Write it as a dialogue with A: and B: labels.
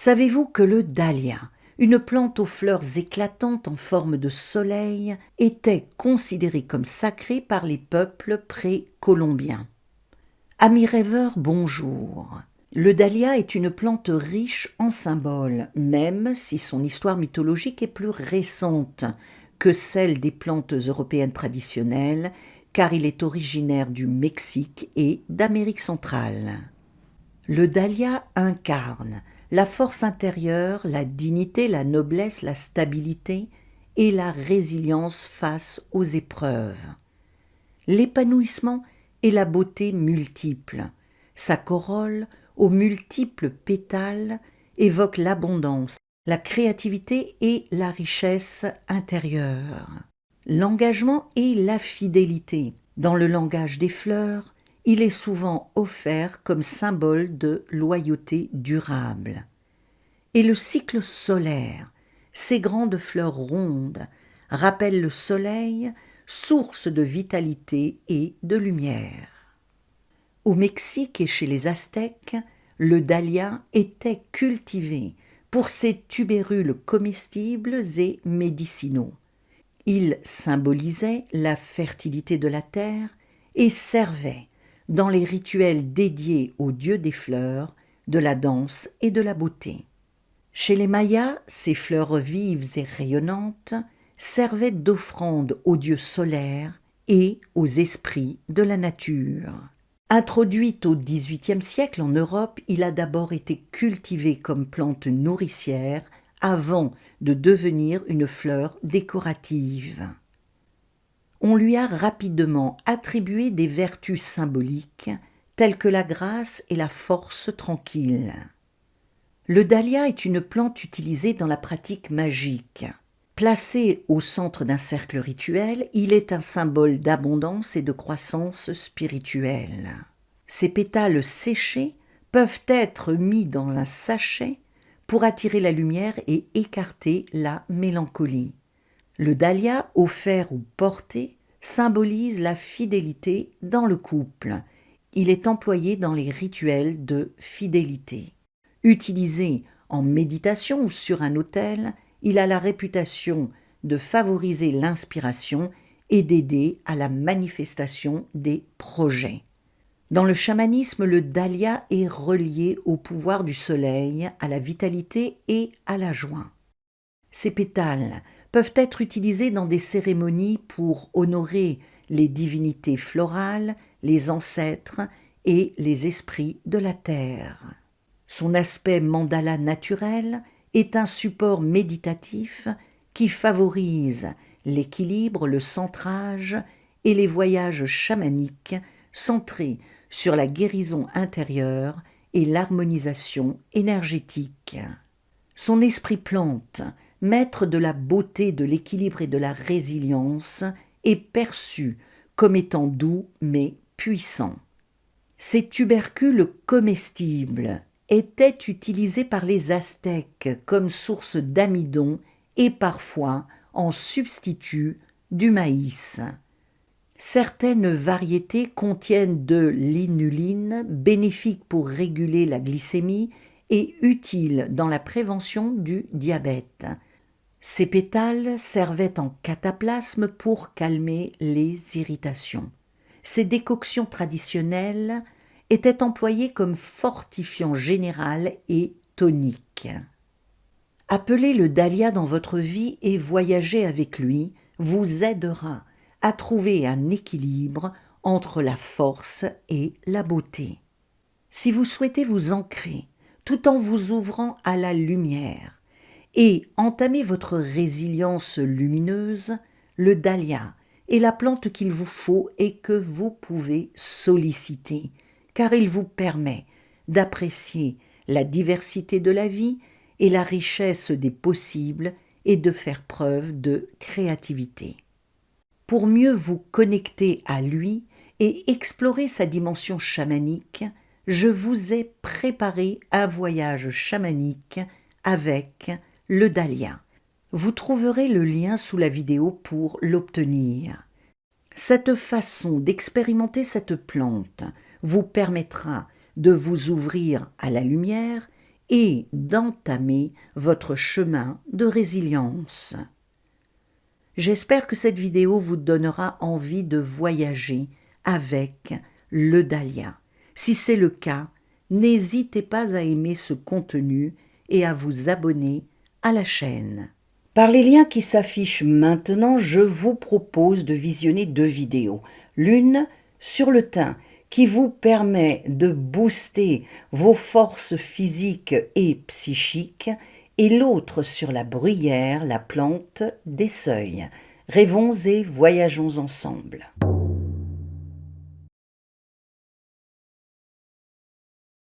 A: Savez-vous que le dahlia, une plante aux fleurs éclatantes en forme de soleil, était considéré comme sacré par les peuples précolombiens? Amis rêveurs, bonjour. Le dahlia est une plante riche en symboles, même si son histoire mythologique est plus récente que celle des plantes européennes traditionnelles, car il est originaire du Mexique et d'Amérique centrale. Le dahlia incarne la force intérieure, la dignité, la noblesse, la stabilité et la résilience face aux épreuves. L'épanouissement et la beauté multiples. Sa corolle, aux multiples pétales, évoque l'abondance, la créativité et la richesse intérieure. L'engagement et la fidélité. Dans le langage des fleurs, il est souvent offert comme symbole de loyauté durable. Et le cycle solaire, ces grandes fleurs rondes, rappellent le soleil, source de vitalité et de lumière. Au Mexique et chez les Aztèques, le dahlia était cultivé pour ses tubérules comestibles et médicinaux. Il symbolisait la fertilité de la terre et servait dans les rituels dédiés aux dieux des fleurs, de la danse et de la beauté. Chez les Mayas, ces fleurs vives et rayonnantes servaient d'offrande aux dieux solaires et aux esprits de la nature. Introduit au XVIIIe siècle en Europe, il a d'abord été cultivé comme plante nourricière avant de devenir une fleur décorative. On lui a rapidement attribué des vertus symboliques telles que la grâce et la force tranquille. Le dahlia est une plante utilisée dans la pratique magique. Placé au centre d'un cercle rituel, il est un symbole d'abondance et de croissance spirituelle. Ses pétales séchés peuvent être mis dans un sachet pour attirer la lumière et écarter la mélancolie. Le dahlia, offert ou porté, symbolise la fidélité dans le couple. Il est employé dans les rituels de fidélité. Utilisé en méditation ou sur un autel, il a la réputation de favoriser l'inspiration et d'aider à la manifestation des projets. Dans le chamanisme, le dahlia est relié au pouvoir du soleil, à la vitalité et à la joie. Ces pétales peuvent être utilisés dans des cérémonies pour honorer les divinités florales, les ancêtres et les esprits de la terre. Son aspect mandala naturel est un support méditatif qui favorise l'équilibre, le centrage et les voyages chamaniques centrés sur la guérison intérieure et l'harmonisation énergétique. Son esprit plante, maître de la beauté, de l'équilibre et de la résilience, est perçu comme étant doux mais puissant. Ces tubercules comestibles étaient utilisés par les Aztèques comme source d'amidon et parfois en substitut du maïs. Certaines variétés contiennent de l'inuline, bénéfique pour réguler la glycémie et utile dans la prévention du diabète. Ces pétales servaient en cataplasme pour calmer les irritations. Ces décoctions traditionnelles étaient employées comme fortifiant général et tonique. Appeler le dahlia dans votre vie et voyager avec lui vous aidera à trouver un équilibre entre la force et la beauté. Si vous souhaitez vous ancrer tout en vous ouvrant à la lumière et entamer votre résilience lumineuse, le dahlia est la plante qu'il vous faut et que vous pouvez solliciter, car il vous permet d'apprécier la diversité de la vie et la richesse des possibles et de faire preuve de créativité. Pour mieux vous connecter à lui et explorer sa dimension chamanique, je vous ai préparé un voyage chamanique avec le dahlia. Vous trouverez le lien sous la vidéo pour l'obtenir. Cette façon d'expérimenter cette plante vous permettra de vous ouvrir à la lumière et d'entamer votre chemin de résilience. J'espère que cette vidéo vous donnera envie de voyager avec le dahlia. Si c'est le cas, n'hésitez pas à aimer ce contenu et à vous abonner à la chaîne. Par les liens qui s'affichent maintenant, je vous propose de visionner 2 vidéos. L'une sur le thym, qui vous permet de booster vos forces physiques et psychiques, et l'autre sur la bruyère, la plante des seuils. Rêvons et voyageons ensemble.